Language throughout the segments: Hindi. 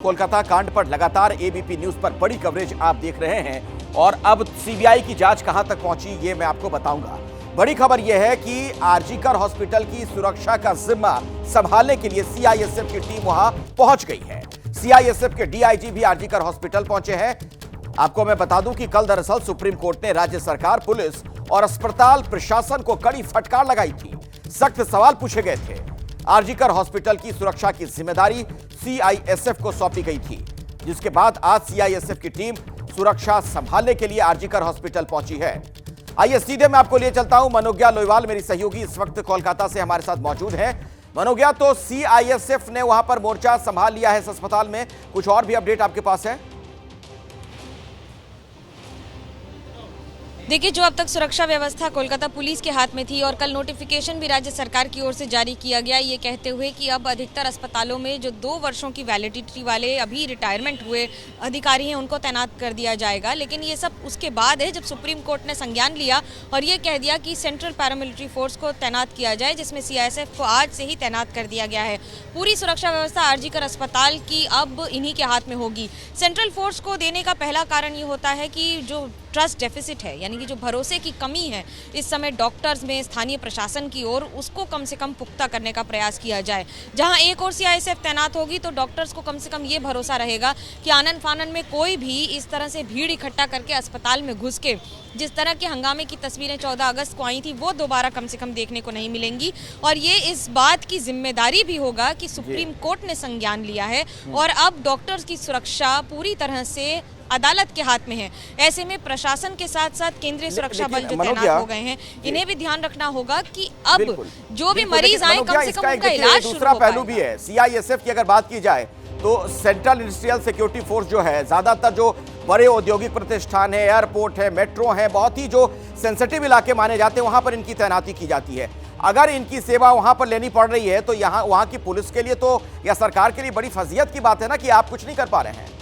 कोलकाता कांड पर लगातार एबीपी न्यूज पर बड़ी कवरेज आप देख रहे हैं और अब सीबीआई की जांच कहां तक पहुंची ये मैं आपको बताऊंगा। बड़ी खबर यह है कि आरजीकर हॉस्पिटल की सुरक्षा का जिम्मा संभालने के लिए सीआईएसएफ की टीम वहां पहुंच गई है। सीआईएसएफ के डीआईजी भी आरजीकर हॉस्पिटल पहुंचे हैं। आपको मैं बता दूं कि कल दरअसल सुप्रीम कोर्ट ने राज्य सरकार, पुलिस और अस्पताल प्रशासन को कड़ी फटकार लगाई थी। सख्त सवाल पूछे गए थे। आरजीकर हॉस्पिटल की सुरक्षा की जिम्मेदारी सीआईएसएफ को सौंपी गई थी, जिसके बाद आज सीआईएसएफ की टीम सुरक्षा संभालने के लिए आरजीकर हॉस्पिटल पहुंची है। आइए सीधे मैं आपको लिए चलता हूं। मनोज्ञा लोईवाल मेरी सहयोगी इस वक्त कोलकाता से हमारे साथ मौजूद है। मनोज्ञा, तो सीआईएसएफ ने वहां पर मोर्चा संभाल लिया है इस अस्पताल में, कुछ और भी अपडेट आपके पास है? देखिए, जो अब तक सुरक्षा व्यवस्था कोलकाता पुलिस के हाथ में थी और कल नोटिफिकेशन भी राज्य सरकार की ओर से जारी किया गया, ये कहते हुए कि अब अधिकतर अस्पतालों में जो 2 वर्षों की वैलिडिटी वाले अभी रिटायरमेंट हुए अधिकारी हैं उनको तैनात कर दिया जाएगा। लेकिन ये सब उसके बाद है जब सुप्रीम कोर्ट ने संज्ञान लिया और ये कह दिया कि सेंट्रल पैरामिलिट्री फोर्स को तैनात किया जाए, जिसमें सीआईएसएफ को आज से ही तैनात कर दिया गया है। पूरी सुरक्षा व्यवस्था आरजीकर अस्पताल की अब इन्हीं के हाथ में होगी। सेंट्रल फोर्स को देने का पहला कारण ये होता है कि जो ट्रस्ट डेफिसिट है, यानी कि जो भरोसे की कमी है इस समय डॉक्टर्स में, स्थानीय प्रशासन की ओर, उसको कम से कम पुख्ता करने का प्रयास किया जाए। जहां एक और सीआईएसएफ तैनात होगी तो डॉक्टर्स को कम से कम ये भरोसा रहेगा कि आनन फानन में कोई भी इस तरह से भीड़ इकट्ठा करके अस्पताल में घुस के जिस तरह के हंगामे की तस्वीरें 14 अगस्त को आई थी वो दोबारा कम से कम देखने को नहीं मिलेंगी। और ये इस बात की जिम्मेदारी भी होगा कि सुप्रीम कोर्ट ने संज्ञान लिया है और अब डॉक्टर्स की सुरक्षा पूरी तरह से अदालत के हाथ में है। ऐसे में प्रशासन के साथ साथ केंद्रीय सुरक्षा बल जो तैनात हो गए हैं, इन्हें भी ध्यान रखना होगा कि अब जो भी मरीज आए कम से कम उनका इलाज शुरू हो पाए। दूसरा पहलू भी है सीआईएसएफ की, अगर बात की जाए तो सेंट्रल इंडस्ट्रियल सिक्योरिटी फोर्स जो है, ज्यादातर जो बड़े औद्योगिक प्रतिष्ठान है, एयरपोर्ट है, मेट्रो है, बहुत ही जो सेंसिटिव इलाके माने जाते हैं, वहां पर इनकी तैनाती की जाती है। अगर इनकी सेवा वहां पर लेनी पड़ रही है तो वहां की पुलिस के लिए तो या सरकार के लिए बड़ी फजीहत की बात है ना कि आप कुछ नहीं कर पा रहे हैं।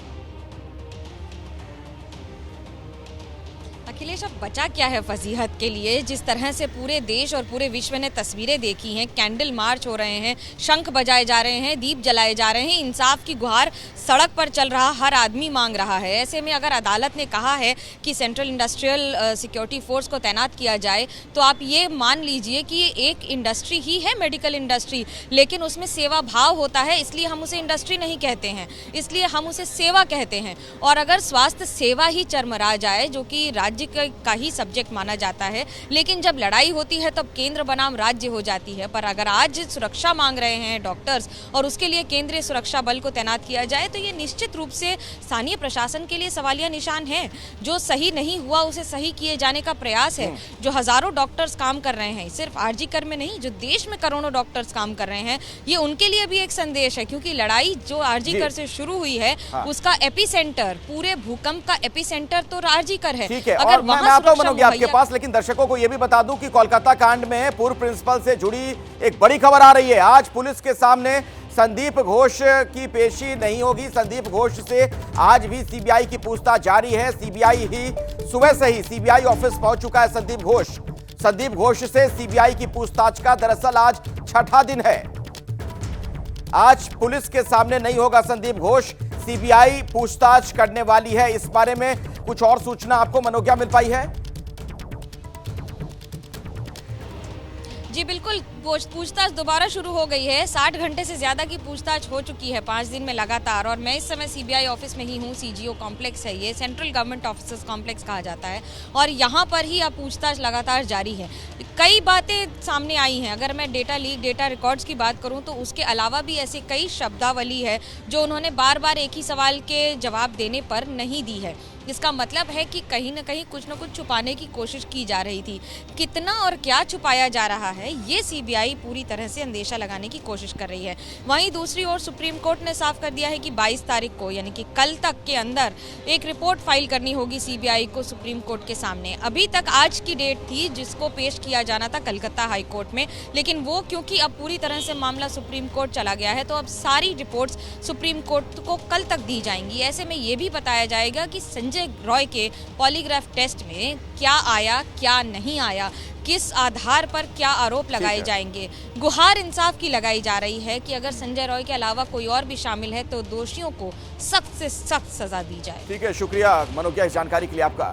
अखिलेश, अब बचा क्या है फजीहत के लिए? जिस तरह से पूरे देश और पूरे विश्व ने तस्वीरें देखी हैं, कैंडल मार्च हो रहे हैं, शंख बजाए जा रहे हैं, दीप जलाए जा रहे हैं, इंसाफ की गुहार सड़क पर चल रहा हर आदमी मांग रहा है। ऐसे में अगर अदालत ने कहा है कि सेंट्रल इंडस्ट्रियल सिक्योरिटी फोर्स को तैनात किया जाए तो आप ये मान लीजिए कि एक इंडस्ट्री ही है, मेडिकल इंडस्ट्री, लेकिन उसमें सेवा भाव होता है, इसलिए हम उसे इंडस्ट्री नहीं कहते हैं, इसलिए हम उसे सेवा कहते हैं। और अगर स्वास्थ्य सेवा ही चरमरा जाए, जो कि राज्य का ही सब्जेक्ट माना जाता है, लेकिन जब लड़ाई होती है तब केंद्र बनाम राज्य हो जाती है। पर अगर आज सुरक्षा मांग रहे हैं डॉक्टर्स और उसके लिए केंद्रीय सुरक्षा बल को तैनात किया जाए तो ये निश्चित रूप से स्थानीय प्रशासन के लिए सवालिया निशान है। जो सही नहीं हुआ उसे सही किए जाने का प्रयास है। जो हजारों डॉक्टर्स काम कर रहे हैं, सिर्फ आरजीकर में नहीं, जो देश में करोड़ों डॉक्टर्स काम कर रहे हैं, ये उनके लिए भी एक संदेश है, क्योंकि लड़ाई जो आरजीकर से शुरू हुई है उसका एपिसेंटर, पूरे भूकंप का एपिसेंटर तो आरजीकर है। अगर मैं आता हूं मनोज्ञा आपके पास, लेकिन दर्शकों को यह भी बता दूं कि कोलकाता कांड में पूर्व प्रिंसिपल से जुड़ी एक बड़ी खबर आ रही है। आज पुलिस के सामने संदीप घोष की पेशी नहीं होगी। संदीप घोष से आज भी सीबीआई की पूछताछ जारी है। सीबीआई ही सुबह से ही सीबीआई ऑफिस पहुंच चुका है संदीप घोष। संदीप घोष से सीबीआई की पूछताछ का दरअसल आज 6ठा दिन है। आज पुलिस के सामने नहीं होगा संदीप घोष, सीबीआई पूछताछ करने वाली है। इस बारे में कुछ और सूचना आपको मनोज्ञा मिल पाई है? जी बिल्कुल, पूछताछ दोबारा शुरू हो गई है। 60 घंटे से ज्यादा की पूछताछ हो चुकी है 5 दिन में लगातार। और मैं इस समय सीबीआई ऑफिस में ही हूँ। सीजीओ कॉम्प्लेक्स है, ये सेंट्रल गवर्नमेंट ऑफिसर्स कॉम्प्लेक्स कहा जाता है, और यहाँ पर ही अब पूछताछ लगातार जारी है। कई बातें सामने आई हैं। अगर मैं डेटा लीक, डेटा रिकॉर्ड्स की बात करूँ तो उसके अलावा भी ऐसी कई शब्दावली है जो उन्होंने बार बार एक ही सवाल के जवाब देने पर नहीं दी है। इसका मतलब है कि कहीं ना कहीं कुछ न कुछ छुपाने की कोशिश की जा रही थी। कितना और क्या छुपाया जा रहा है, ये सीबीआई पूरी तरह से अंदेशा लगाने की कोशिश कर रही है। वहीं दूसरी ओर सुप्रीम कोर्ट ने साफ कर दिया है कि 22 तारीख को, यानी कि कल तक के अंदर एक रिपोर्ट फाइल करनी होगी सीबीआई को सुप्रीम कोर्ट के सामने। अभी तक आज की डेट थी जिसको पेश किया जाना था कलकत्ता हाई कोर्ट में, लेकिन वो क्योंकि अब पूरी तरह से मामला सुप्रीम कोर्ट चला गया है तो अब सारी रिपोर्ट्स सुप्रीम कोर्ट को कल तक दी जाएंगी। ऐसे में ये भी बताया जाएगा कि संजय रॉय के पॉलीग्राफ टेस्ट में क्या आया, क्या नहीं आया, किस आधार पर क्या आरोप लगाए जाएंगे। गुहार इंसाफ की लगाई जा रही है कि अगर संजय रॉय के अलावा कोई और भी शामिल है तो दोषियों को सख्त से सख्त सजा दी जाए। ठीक है, शुक्रिया मनोज्ञा इस जानकारी के लिए आपका।